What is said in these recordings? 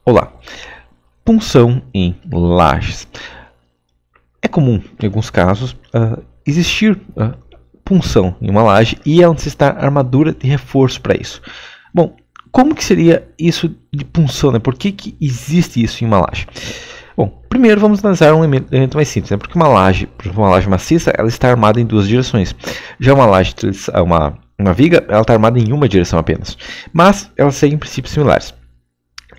Olá, punção em lajes. É comum, em alguns casos, existir punção em uma laje e ela necessitar armadura de reforço para isso. Bom, como que seria isso de punção, né? Por que existe isso em uma laje? Bom, primeiro vamos analisar um elemento mais simples, né? Porque uma laje, por exemplo, uma laje maciça, ela está armada em duas direções. Já uma laje, uma viga, ela está armada em uma direção apenas. Mas elas seguem princípios similares.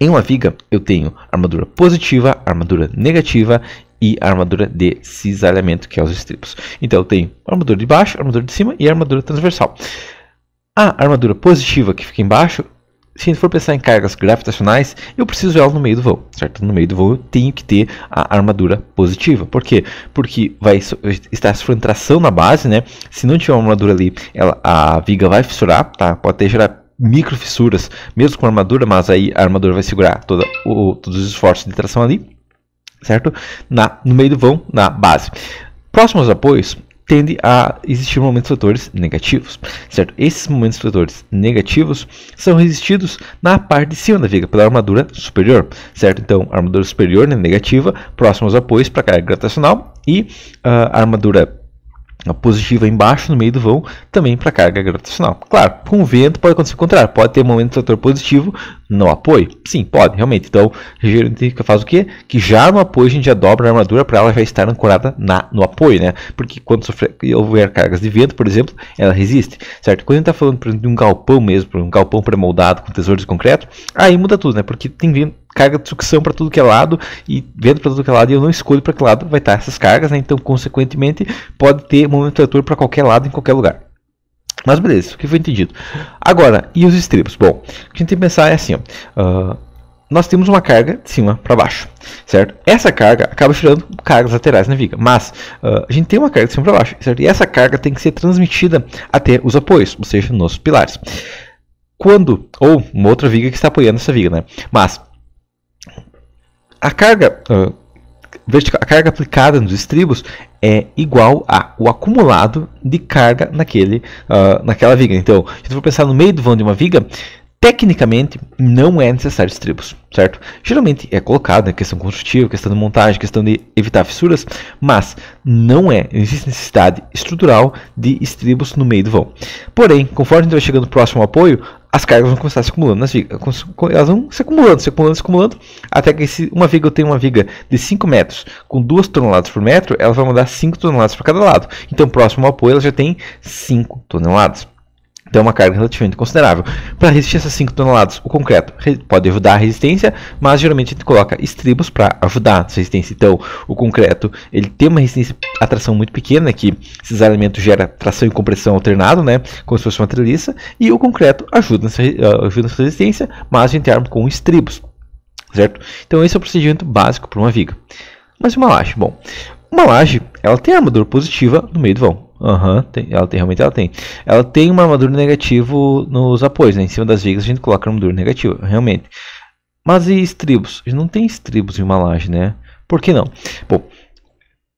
Em uma viga, eu tenho armadura positiva, armadura negativa e armadura de cisalhamento, que é os estribos. Então, eu tenho armadura de baixo, armadura de cima e armadura transversal. A armadura positiva, que fica embaixo, se a gente for pensar em cargas gravitacionais, eu preciso dela no meio do voo, certo? No meio do voo eu tenho que ter a armadura positiva. Por quê? Porque vai estar sofrendo tração na base, né? Se não tiver uma armadura ali, a viga vai fissurar, tá? Pode até gerar micro fissuras, mesmo com armadura, mas aí a armadura vai segurar todos os esforços de tração ali, certo? No meio do vão, na base. Próximo aos apoios, tende a existir momentos fatores negativos, certo? Esses momentos fatores negativos são resistidos na parte de cima da viga, pela armadura superior, certo? Então, a armadura superior, né, negativa, próximo aos apoios para carga gravitacional e a armadura positiva embaixo, no meio do vão, também para carga gravitacional. Claro, com o vento pode acontecer o contrário, pode ter um momento de fator positivo no apoio. Sim, pode, realmente. Então, a gente faz o quê? Que já no apoio a gente já dobra a armadura para ela já estar ancorada no apoio, né? Porque quando houver cargas de vento, por exemplo, ela resiste, certo? Quando a gente está falando, por exemplo, de um galpão mesmo, um galpão pré-moldado com tesouros de concreto, aí muda tudo, né? Porque tem vento, carga de sucção para tudo que é lado e vento para tudo que é lado, e eu não escolho para que lado vai estar essas cargas, né? Então, consequentemente, pode ter momento trator para qualquer lado, em qualquer lugar. Mas beleza, o que foi entendido. Agora, e os estribos? Bom, o que a gente tem que pensar é assim, ó, nós temos uma carga de cima para baixo, certo? Essa carga acaba tirando cargas laterais na viga, mas a gente tem uma carga de cima para baixo, certo? E essa carga tem que ser transmitida até os apoios, ou seja, nos pilares. Ou uma outra viga que está apoiando essa viga, né? Mas a carga vertical, a carga aplicada nos estribos é igual ao acumulado de carga naquela viga. Então, se você for pensar no meio do vão de uma viga, tecnicamente não é necessário estribos, certo? Geralmente é colocado na questão construtiva, questão de montagem, questão de evitar fissuras, mas não existe necessidade estrutural de estribos no meio do vão. Porém, conforme a gente vai chegando próximo ao apoio, as cargas vão começar a se acumulando nas vigas. Elas vão se acumulando, até que se uma viga eu tenho uma viga de 5 metros com 2 toneladas por metro, ela vai mandar 5 toneladas para cada lado. Então, próximo ao apoio, ela já tem 5 toneladas. Então, é uma carga relativamente considerável. Para resistir essas 5 toneladas, o concreto pode ajudar a resistência, mas geralmente a gente coloca estribos para ajudar essa resistência. Então, o concreto ele tem uma resistência à tração muito pequena, que esses elementos geram tração e compressão alternado, né, como se fosse uma treliça, e o concreto ajuda nessa resistência, mas a gente arma com estribos, certo? Então, esse é o procedimento básico para uma viga. Mas uma laje? Bom, uma laje ela tem armadura positiva no meio do vão. Realmente ela tem. Ela tem uma armadura negativa nos apoios, né? Em cima das vigas a gente coloca a armadura negativa, realmente. Mas e estribos? A gente não tem estribos em uma laje, né? Por que não? Bom,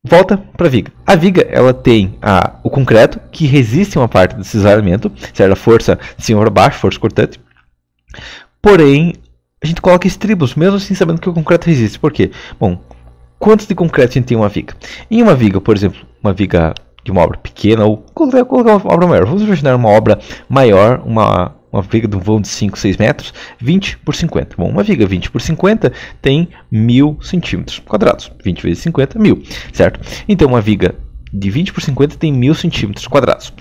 volta para a viga. A viga ela tem o concreto que resiste a uma parte do cisalhamento, certo? A força de cima para baixo, força cortante. Porém, a gente coloca estribos, mesmo assim sabendo que o concreto resiste. Por quê? Bom, quantos de concreto a gente tem em uma viga? Em uma viga, por exemplo, uma viga de uma obra pequena, ou colocar uma obra maior. Vamos imaginar uma obra maior, uma viga de um vão de 5, 6 metros, 20 por 50. Bom, uma viga 20 por 50 tem 1000 centímetros quadrados. 20 vezes 50, 1000, certo? Então, uma viga de 20 por 50 tem 1000 centímetros quadrados.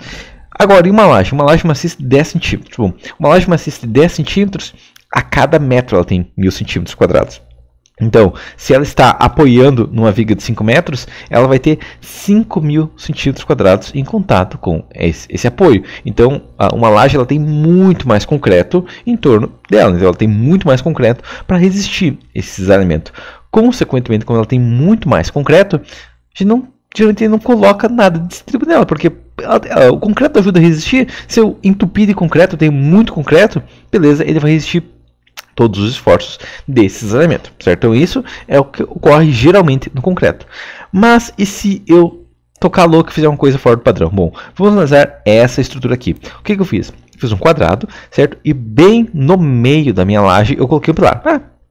Agora, em uma laje maciça de 10 centímetros. Bom, uma laje maciça de 10 centímetros, a cada metro ela tem 1000 centímetros quadrados. Então, se ela está apoiando numa viga de 5 metros, ela vai ter 5.000 centímetros quadrados em contato com esse apoio. Então, uma laje ela tem muito mais concreto em torno dela. Então, ela tem muito mais concreto para resistir esses elementos. Consequentemente, quando ela tem muito mais concreto, a gente geralmente não coloca nada de estribo nela, porque o concreto ajuda a resistir. Se eu entupir de concreto, eu tenho muito concreto, beleza, ele vai resistir todos os esforços desses elementos, certo? Então isso é o que ocorre geralmente no concreto. Mas e se eu tocar louco e fizer uma coisa fora do padrão? Bom, vamos analisar essa estrutura aqui. O que eu fiz? Fiz um quadrado, certo? E bem no meio da minha laje eu coloquei um pilar.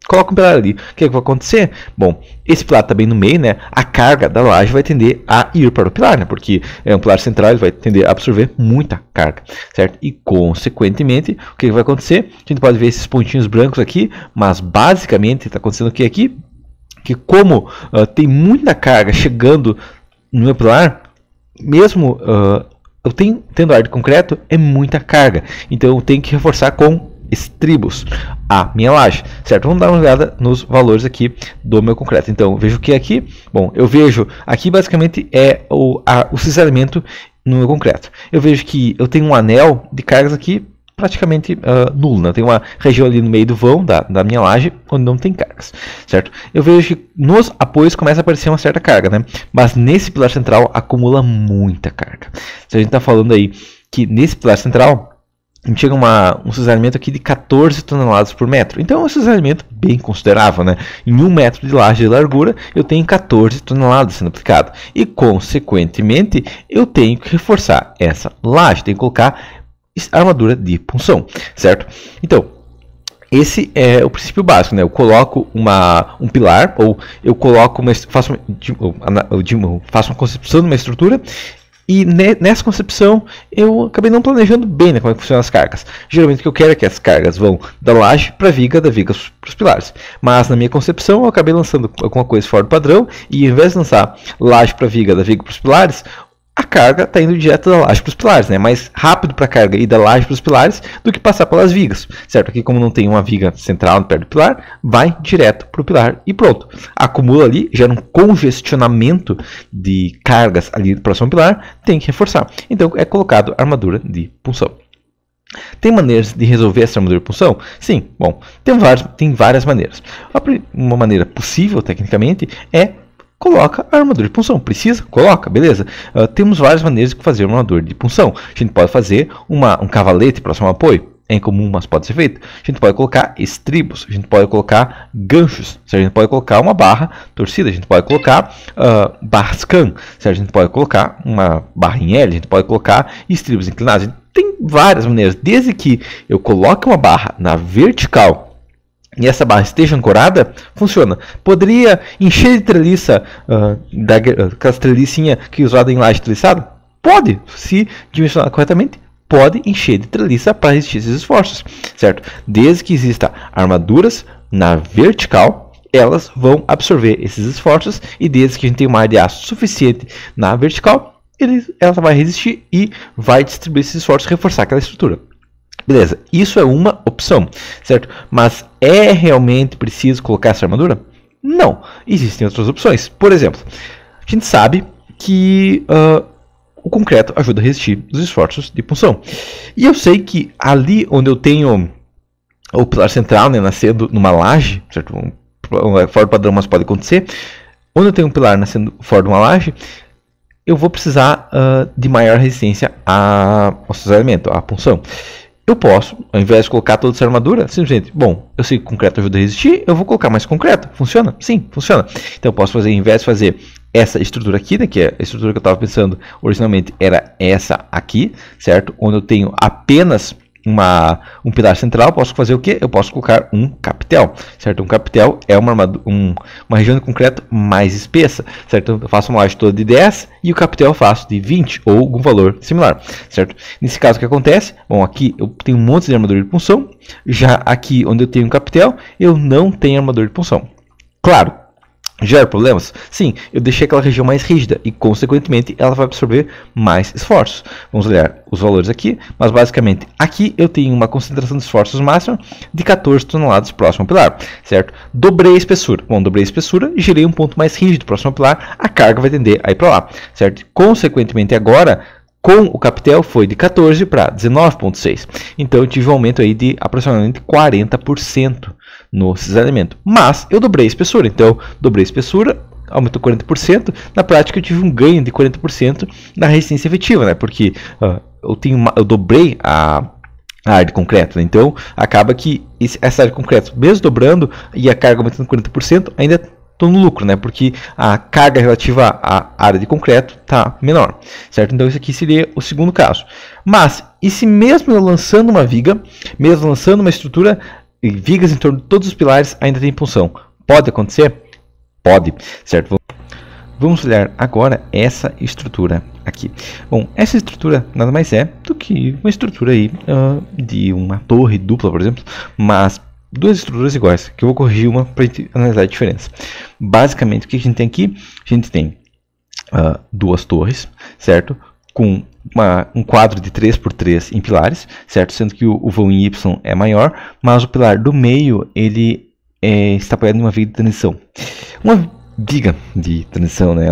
coloco um pilar ali. O que vai acontecer? Bom, esse pilar está bem no meio, né? A carga da laje vai tender a ir para o pilar, né? Porque é um pilar central, ele vai tender a absorver muita carga, certo? E, consequentemente, o que vai acontecer? A gente pode ver esses pontinhos brancos aqui, mas basicamente está acontecendo o que aqui? Que como tem muita carga chegando no meu pilar, mesmo eu tendo ar de concreto, é muita carga. Então eu tenho que reforçar com estribos a minha laje, certo? Vamos dar uma olhada nos valores aqui do meu concreto. Então, vejo que aqui, bom, eu vejo aqui basicamente é o cisalhamento no meu concreto. Eu vejo que eu tenho um anel de cargas aqui praticamente nulo, né? Tem uma região ali no meio do vão da minha laje onde não tem cargas, certo? Eu vejo que nos apoios começa a aparecer uma certa carga, né? Mas nesse pilar central acumula muita carga. Então, a gente está falando aí que nesse pilar central a gente chega a um cisalhamento aqui de 14 toneladas por metro. Então é um cisalhamento bem considerável, né? Em 1 metro de laje de largura, eu tenho 14 toneladas sendo aplicado. E, consequentemente, eu tenho que reforçar essa laje. Tenho que colocar armadura de punção, certo? Então, esse é o princípio básico, né? Eu coloco um pilar, ou eu coloco faço uma concepção de uma estrutura. E nessa concepção, eu acabei não planejando bem, né, como é que funcionam as cargas. Geralmente o que eu quero é que as cargas vão da laje para a viga, da viga para os pilares. Mas na minha concepção, eu acabei lançando alguma coisa fora do padrão. E ao invés de lançar laje para a viga, da viga para os pilares, a carga está indo direto da laje para os pilares, né? É mais rápido para a carga ir da laje para os pilares do que passar pelas vigas, certo? Aqui, como não tem uma viga central perto do pilar, vai direto para o pilar e pronto. Acumula ali, gera um congestionamento de cargas ali próximo ao pilar, tem que reforçar. Então, é colocado armadura de punção. Tem maneiras de resolver essa armadura de punção? Sim, bom, tem várias maneiras. Uma maneira possível, tecnicamente, é coloca a armadura de punção. Precisa? Coloca, beleza. Temos várias maneiras de fazer uma armadura de punção. A gente pode fazer um cavalete próximo ao apoio. É incomum, mas pode ser feito. A gente pode colocar estribos. A gente pode colocar ganchos. A gente pode colocar uma barra torcida. A gente pode colocar barras can. A gente pode colocar uma barra em L. A gente pode colocar estribos inclinados. Tem várias maneiras. Desde que eu coloque uma barra na vertical e essa barra esteja ancorada, funciona. Poderia encher de treliça, aquela trelicinha que é usada em laje treliçada? Pode, se dimensionar corretamente, pode encher de treliça para resistir esses esforços, certo? Desde que exista armaduras na vertical, elas vão absorver esses esforços, e desde que a gente tenha uma área de aço suficiente na vertical, ela vai resistir e vai distribuir esses esforços, reforçar aquela estrutura. Beleza, isso é uma opção, certo? Mas é realmente preciso colocar essa armadura? Não, existem outras opções. Por exemplo, a gente sabe que o concreto ajuda a resistir os esforços de punção. E eu sei que ali onde eu tenho o pilar central, né, nascendo numa laje, certo? Fora do padrão, mas pode acontecer. Onde eu tenho um pilar nascendo fora de uma laje, eu vou precisar de maior resistência ao cisalhamento, à punção. Eu posso, ao invés de colocar toda essa armadura, simplesmente, bom, eu sei que o concreto ajuda a resistir, eu vou colocar mais concreto. Funciona? Sim, funciona. Então eu posso fazer, ao invés de fazer essa estrutura aqui, né, que é a estrutura que eu estava pensando originalmente, era essa aqui, certo? Onde eu tenho apenas um pilar central, posso fazer o quê? Eu posso colocar um capitel, certo? Um capitel é uma região de concreto mais espessa, certo? Eu faço uma laje toda de 10 e o capitel eu faço de 20 ou algum valor similar, certo? Nesse caso, o que acontece? Bom, aqui eu tenho um monte de armadura de punção, já aqui onde eu tenho um capitel, eu não tenho armadura de punção. Claro, gera problemas? Sim, eu deixei aquela região mais rígida e, consequentemente, ela vai absorver mais esforços. Vamos olhar os valores aqui, mas basicamente aqui eu tenho uma concentração de esforços máxima de 14 toneladas próximo ao pilar, certo? Dobrei a espessura. Bom, dobrei a espessura, gerei um ponto mais rígido próximo ao pilar, a carga vai tender a ir para lá, certo? Consequentemente, agora, com o capitel foi de 14 para 19,6. Então eu tive um aumento aí de aproximadamente 40% no cisalhamento. Mas eu dobrei a espessura. Então dobrei a espessura, aumentou 40%. Na prática eu tive um ganho de 40% na resistência efetiva, né? Porque eu dobrei a área de concreto, né? Então acaba que essa área de concreto, mesmo dobrando e a carga aumentando 40%, ainda estou no lucro, né? Porque a carga relativa à área de concreto está menor, certo? Então, isso aqui seria o segundo caso. Mas, e se mesmo eu lançando uma viga, mesmo lançando uma estrutura, vigas em torno de todos os pilares ainda tem punção. Pode acontecer? Pode, certo? Vamos olhar agora essa estrutura aqui. Bom, essa estrutura nada mais é do que uma estrutura aí de uma torre dupla, por exemplo, mas duas estruturas iguais, que eu vou corrigir uma para analisar a diferença. Basicamente, o que a gente tem aqui? A gente tem duas torres, certo? Com um quadro de 3x3 em pilares, certo? Sendo que o vão em Y é maior, mas o pilar do meio ele está apoiado em uma viga de transição. Uma viga de transição, né?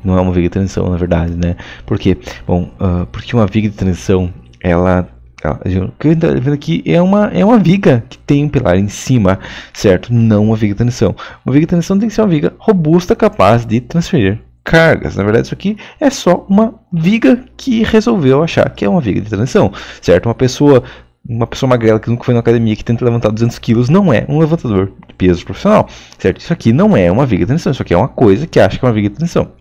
Não é uma viga de transição, na verdade, né? Por quê? Bom, porque uma viga de transição, o que eu estou vendo aqui é uma viga que tem um pilar em cima, certo? Não uma viga de transição. Uma viga de transição tem que ser uma viga robusta, capaz de transferir cargas. Na verdade, isso aqui é só uma viga que resolveu achar que é uma viga de transição, certo? Uma pessoa magrela que nunca foi na academia, que tenta levantar 200 quilos, não é um levantador de peso profissional, certo? Isso aqui não é uma viga de transição, isso aqui é uma coisa que acha que é uma viga de transição,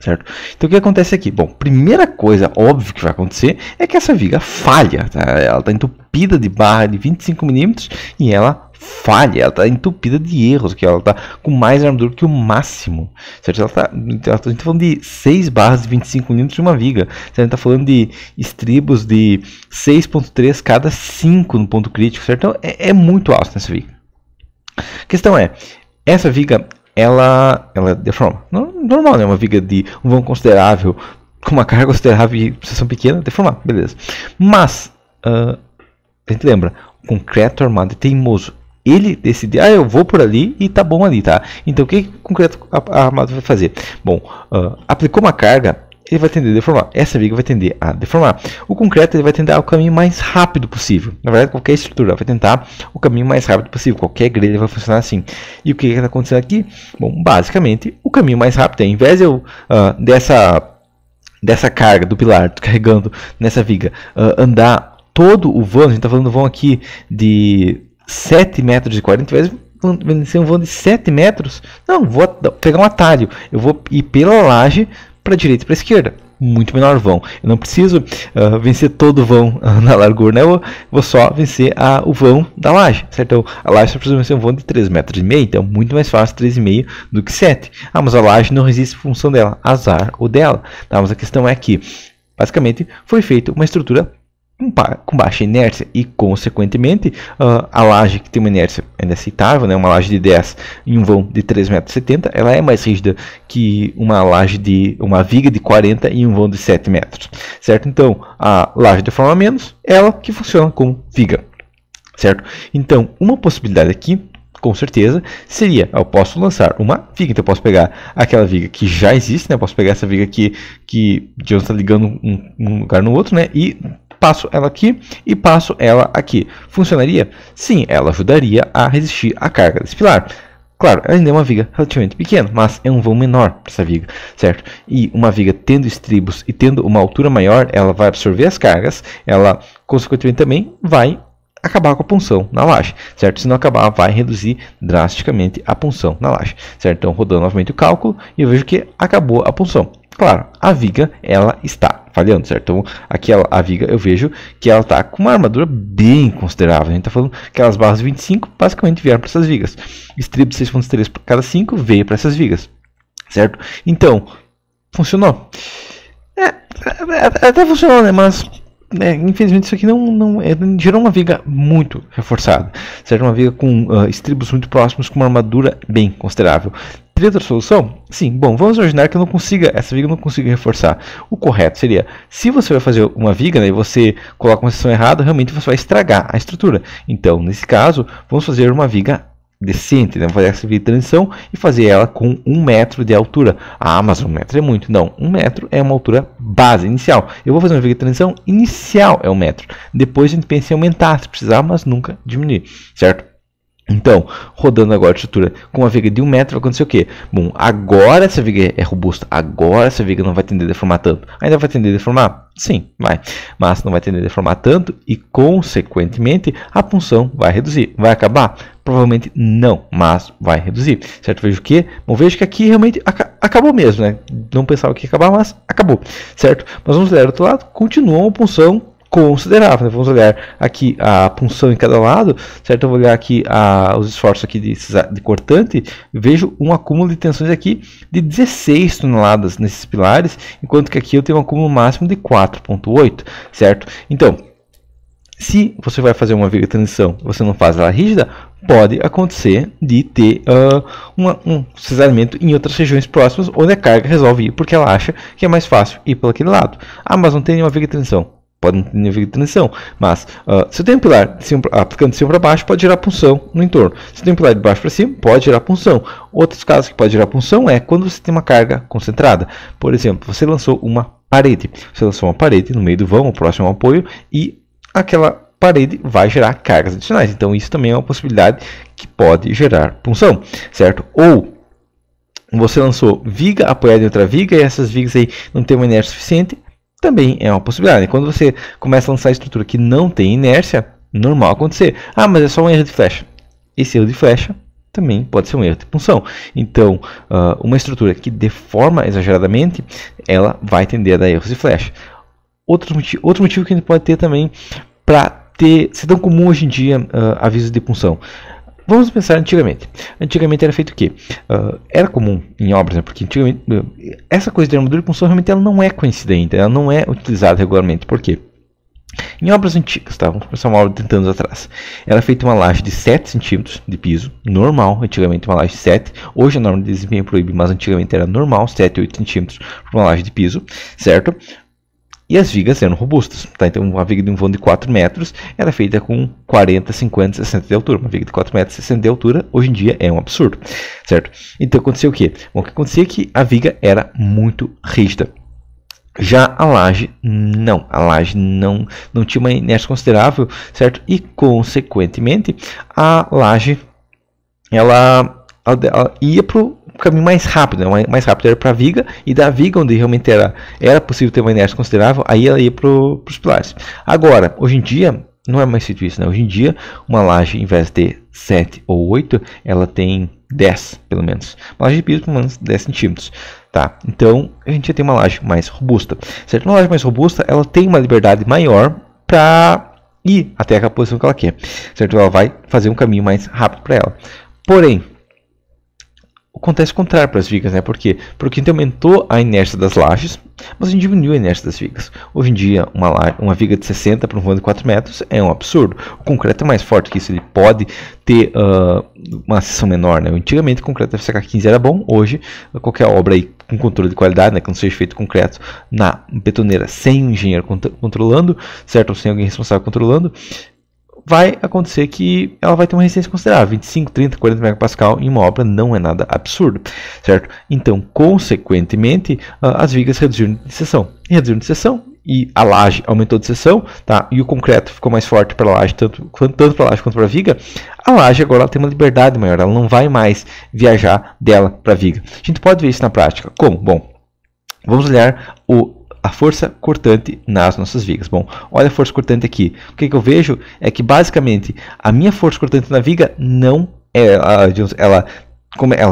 certo? Então o que acontece aqui? Bom, primeira coisa óbvio que vai acontecer é que essa viga falha, tá? Ela está entupida de barra de 25 mm e ela falha, ela está entupida de erros, que ela está com mais armadura que o máximo, certo? A gente está falando de 6 barras de 25 mm de uma viga, certo? A gente está falando de estribos de 6.3 cada 5 no ponto crítico, certo? Então é muito alto nessa viga. A questão é, essa viga ela deforma, normal, né? Uma viga de um vão considerável, com uma carga considerável e seção pequena, deformar, beleza. Mas, a gente lembra, o concreto armado é teimoso. Ele decide, eu vou por ali e tá bom ali, tá? Então o que o concreto armado vai fazer? Bom, aplicou uma carga, ele vai tender a deformar. Essa viga vai tender a deformar. O concreto ele vai tentar o caminho mais rápido possível. Na verdade, qualquer estrutura vai tentar o caminho mais rápido possível. Qualquer grelha vai funcionar assim. E o que está acontecendo aqui? Bom, basicamente, o caminho mais rápido é, ao invés de eu, dessa carga do pilar carregando nessa viga, andar todo o vão, a gente está falando do vão aqui de 7 metros e 40, ao invés de vencer um vão de 7 metros, não, vou pegar um atalho. Eu vou ir pela laje para a direita e para a esquerda. Muito menor vão. Eu não preciso vencer todo o vão na largura, né? Eu vou só vencer o vão da laje, certo? Então, a laje só precisa vencer um vão de 3,5 metros, então é muito mais fácil 3,5 do que 7. Mas a laje não resiste à função dela, azar o dela. Tá? Mas a questão é que, basicamente, foi feita uma estrutura com baixa inércia e, consequentemente, a laje que tem uma inércia ainda aceitável, né, uma laje de 10 em um vão de 3,70 metros, ela é mais rígida que uma viga de 40 em um vão de 7 metros, certo? Então, a laje deforma menos, ela que funciona como viga, certo? Então, uma possibilidade aqui, com certeza, seria, eu posso lançar uma viga, então eu posso pegar aquela viga que já existe, né, eu posso pegar essa viga que já está ligando um lugar no outro, né, e passo ela aqui e passo ela aqui. Funcionaria? Sim, ela ajudaria a resistir à carga desse pilar. Claro, ela ainda é uma viga relativamente pequena, mas é um vão menor para essa viga, certo? E uma viga tendo estribos e tendo uma altura maior, ela vai absorver as cargas, ela consequentemente também vai acabar com a punção na laje, certo? Se não acabar, vai reduzir drasticamente a punção na laje, certo? Então, rodando novamente o cálculo, e eu vejo que acabou a punção. Claro, a viga, ela está falhando, certo? Então, aqui a viga, eu vejo que ela está com uma armadura bem considerável. A gente está falando que aquelas barras de 25 basicamente vieram para essas vigas. Estribo de 6.3 por cada 5 veio para essas vigas, certo? Então, funcionou. Até funcionou, né? Mas, infelizmente, isso aqui não gerou uma viga muito reforçada, certo? Uma viga com estribos muito próximos, com uma armadura bem considerável. Teria outra solução? Sim. Bom, vamos imaginar que essa viga não consiga reforçar. O correto seria, se você vai fazer uma viga, né, e você coloca uma seção errada, realmente você vai estragar a estrutura. Então, nesse caso, vamos fazer uma viga decente, né? Vamos fazer essa viga de transição e fazer ela com 1 metro de altura. Mas 1 metro é muito. Não, 1 metro é uma altura base, inicial. Eu vou fazer uma viga de transição inicial, é 1 metro. Depois a gente pensa em aumentar, se precisar, mas nunca diminuir, certo? Então, rodando agora a estrutura com uma viga de 1 metro, vai acontecer o quê? Bom, agora essa viga é robusta, agora essa viga não vai tender a deformar tanto. Ainda vai tender a deformar? Sim, vai. Mas não vai tender a deformar tanto e, consequentemente, a punção vai reduzir. Vai acabar? Provavelmente não, mas vai reduzir. Certo? Vejo que? Bom, vejo que aqui realmente acabou mesmo, né? Não pensava que ia acabar, mas acabou. Certo? Mas vamos olhar do outro lado, continua uma punção considerável, né? Vamos olhar aqui a punção em cada lado, certo? Eu vou olhar aqui os esforços aqui de cortante, vejo um acúmulo de tensões aqui de 16 toneladas nesses pilares, enquanto que aqui eu tenho um acúmulo máximo de 4,8, certo? Então, se você vai fazer uma viga de transição e você não faz ela rígida, pode acontecer de ter um cisalhamento em outras regiões próximas, onde a carga resolve ir, porque ela acha que é mais fácil ir pelo aquele lado. Ah, mas não tem nenhuma viga de transição. Pode não ter nenhuma viga de transição, mas se eu tenho um pilar aplicando de cima para baixo, pode gerar punção no entorno. Se eu tenho um pilar de baixo para cima, pode gerar punção. Outros casos que pode gerar punção é quando você tem uma carga concentrada. Por exemplo, você lançou uma parede. Você lançou uma parede no meio do vão, próximo ao apoio, e aquela parede vai gerar cargas adicionais. Então isso também é uma possibilidade que pode gerar punção, certo? Ou você lançou viga apoiada em outra viga e essas vigas aí não tem uma inércia suficiente, também é uma possibilidade. Quando você começa a lançar estrutura que não tem inércia, normal acontecer. Ah, mas é só um erro de flecha. Esse erro de flecha também pode ser um erro de punção. Então, uma estrutura que deforma exageradamente, ela vai tender a dar erros de flecha. Outro motivo que a gente pode ter também para ser tão comum hoje em dia avisos de punção. Vamos pensar antigamente. Antigamente era feito o quê? Era comum em obras, né? Porque antigamente essa coisa de armadura e punção realmente ela não é conhecida ainda, ela não é utilizada regularmente. Por quê? Em obras antigas, tá? Vamos começar uma obra de 30 anos atrás. Era feita uma laje de 7 centímetros de piso, normal, antigamente uma laje de 7. Hoje a norma de desempenho proíbe, mas antigamente era normal, 7, 8 centímetros para uma laje de piso, certo? E as vigas eram robustas, tá? Então uma viga de um vão de 4 metros era feita com 40, 50, 60 de altura. Uma viga de 4 metros, 60 de altura, hoje em dia é um absurdo, certo? Então aconteceu o quê? Bom, o que acontecia é que a viga era muito rígida. Já a laje não tinha uma inércia considerável, certo? E consequentemente a laje ela ia para o caminho mais rápido, né? Mais rápido era para a viga, e da viga, onde realmente era possível ter uma inércia considerável, aí ela ia para os pilares. Agora, hoje em dia, não é mais feito isso, né? Hoje em dia, uma laje, em vez de 7 ou 8, ela tem 10, pelo menos. Uma laje de piso, pelo menos 10 centímetros. Tá? Então, a gente já tem uma laje mais robusta. Certo? Uma laje mais robusta, ela tem uma liberdade maior para ir até a posição que ela quer. Certo? Ela vai fazer um caminho mais rápido para ela. Porém, acontece o contrário para as vigas, né? Por quê? Porque a gente aumentou a inércia das lajes, mas a gente diminuiu a inércia das vigas. Hoje em dia, uma viga de 60 para um vão de 4 metros é um absurdo. O concreto é mais forte que isso, ele pode ter uma seção menor, né? Antigamente, o concreto FCK15 era bom, hoje, qualquer obra aí com controle de qualidade, né, que não seja feito concreto na betoneira sem um engenheiro controlando, certo? Ou sem alguém responsável controlando, vai acontecer que ela vai ter uma resistência considerável, 25, 30, 40 megapascal em uma obra não é nada absurdo, certo? Então, consequentemente, as vigas reduziram de seção. E a laje aumentou de seção, tá? E o concreto ficou mais forte para a laje, tanto para a laje quanto para a viga. A laje agora ela tem uma liberdade maior, ela não vai mais viajar dela para a viga. A gente pode ver isso na prática. Como? Bom, vamos olhar a força cortante nas nossas vigas. Bom, olha a força cortante aqui. O que eu vejo é que basicamente a minha força cortante na viga não é, ela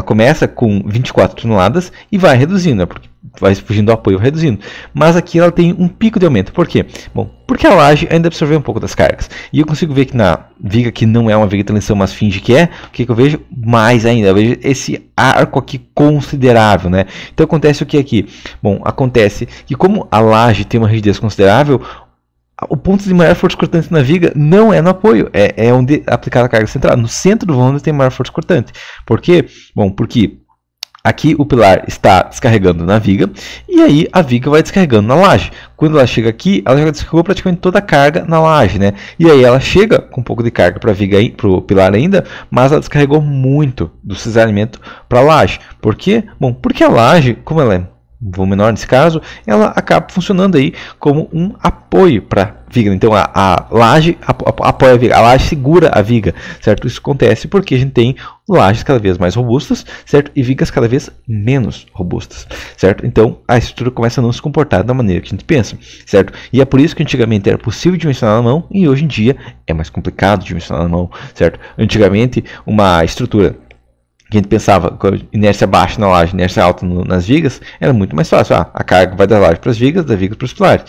começa com 24 toneladas e vai reduzindo, né? Porque vai fugindo do apoio, reduzindo. Mas aqui ela tem um pico de aumento. Por quê? Bom, porque a laje ainda absorveu um pouco das cargas. E eu consigo ver que na viga que não é uma viga de transição, mas finge que é, o que eu vejo? Mais ainda, eu vejo esse arco aqui considerável, né? Então acontece o que aqui? Bom, acontece que como a laje tem uma rigidez considerável, o ponto de maior força cortante na viga não é no apoio, é onde aplicar a carga central. No centro do vão onde tem maior força cortante. Por quê? Bom, porque aqui o pilar está descarregando na viga e aí a viga vai descarregando na laje. Quando ela chega aqui, ela já descarregou praticamente toda a carga na laje, né? E aí ela chega com um pouco de carga para o pilar ainda, mas ela descarregou muito do cisalhamento para a laje. Por quê? Bom, porque a laje, como ela é um vão menor nesse caso, ela acaba funcionando aí como um apoio para a viga. Então a laje apoia a viga, a laje segura a viga, certo? Isso acontece porque a gente tem lajes cada vez mais robustas, certo? E vigas cada vez menos robustas, certo? Então a estrutura começa a não se comportar da maneira que a gente pensa, certo? E é por isso que antigamente era possível dimensionar na mão e hoje em dia é mais complicado dimensionar na mão, certo? Antigamente uma estrutura que a gente pensava com inércia baixa na laje, inércia alta nas vigas, era muito mais fácil. A carga vai da laje para as vigas, da viga para os pilares.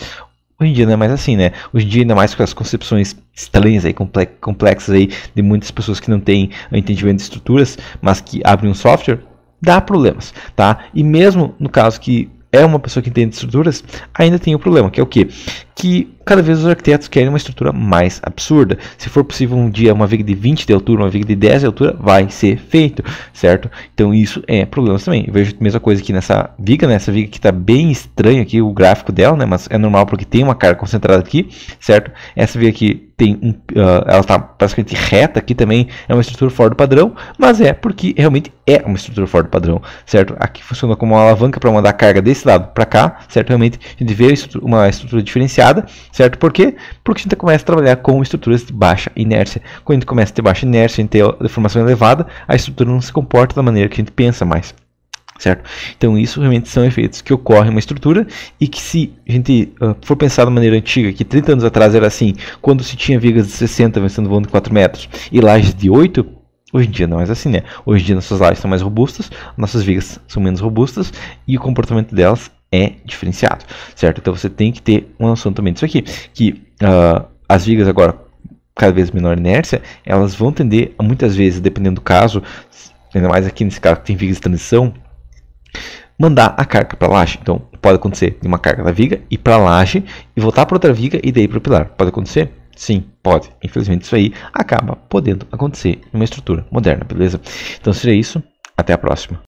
Hoje em dia não é mais assim, né? Hoje em dia, ainda mais com as concepções estranhas aí, complexas aí, de muitas pessoas que não têm entendimento de estruturas, mas que abrem um software, dá problemas, tá? E mesmo no caso que é uma pessoa que entende de estruturas, ainda tem o problema, que é o quê? Que cada vez os arquitetos querem uma estrutura mais absurda. Se for possível um dia uma viga de 20 de altura, uma viga de 10 de altura, vai ser feito, certo? Então isso é problema também. Eu vejo a mesma coisa aqui nessa viga, né? Essa viga que está bem estranha aqui, o gráfico dela, né? Mas é normal porque tem uma carga concentrada aqui, certo? Essa viga aqui tem ela está praticamente reta aqui também, é uma estrutura fora do padrão, mas é porque realmente é uma estrutura fora do padrão, certo? Aqui funciona como uma alavanca para mandar carga desse lado para cá, certo? Realmente a gente vê uma estrutura diferenciada, certo? Por quê? Porque a gente começa a trabalhar com estruturas de baixa inércia. Quando a gente começa a ter baixa inércia, a gente tem a deformação elevada, a estrutura não se comporta da maneira que a gente pensa mais. Certo? Então isso realmente são efeitos que ocorrem em uma estrutura e que, se a gente for pensar da maneira antiga, que 30 anos atrás era assim, quando se tinha vigas de 60 vencendo voo de 4 metros e lajes de 8, hoje em dia não é assim, né? Hoje em dia nossas lajes são mais robustas, nossas vigas são menos robustas e o comportamento delas é diferenciado, certo? Então você tem que ter uma noção também disso aqui, que as vigas agora, cada vez menor inércia, elas vão tender a, muitas vezes, dependendo do caso, ainda mais aqui nesse caso que tem vigas de transição, mandar a carga para a laje. Então pode acontecer de uma carga da viga ir para a laje e voltar para outra viga e daí para o pilar. Pode acontecer? Sim, pode. Infelizmente isso aí acaba podendo acontecer em uma estrutura moderna, beleza? Então seria isso. Até a próxima.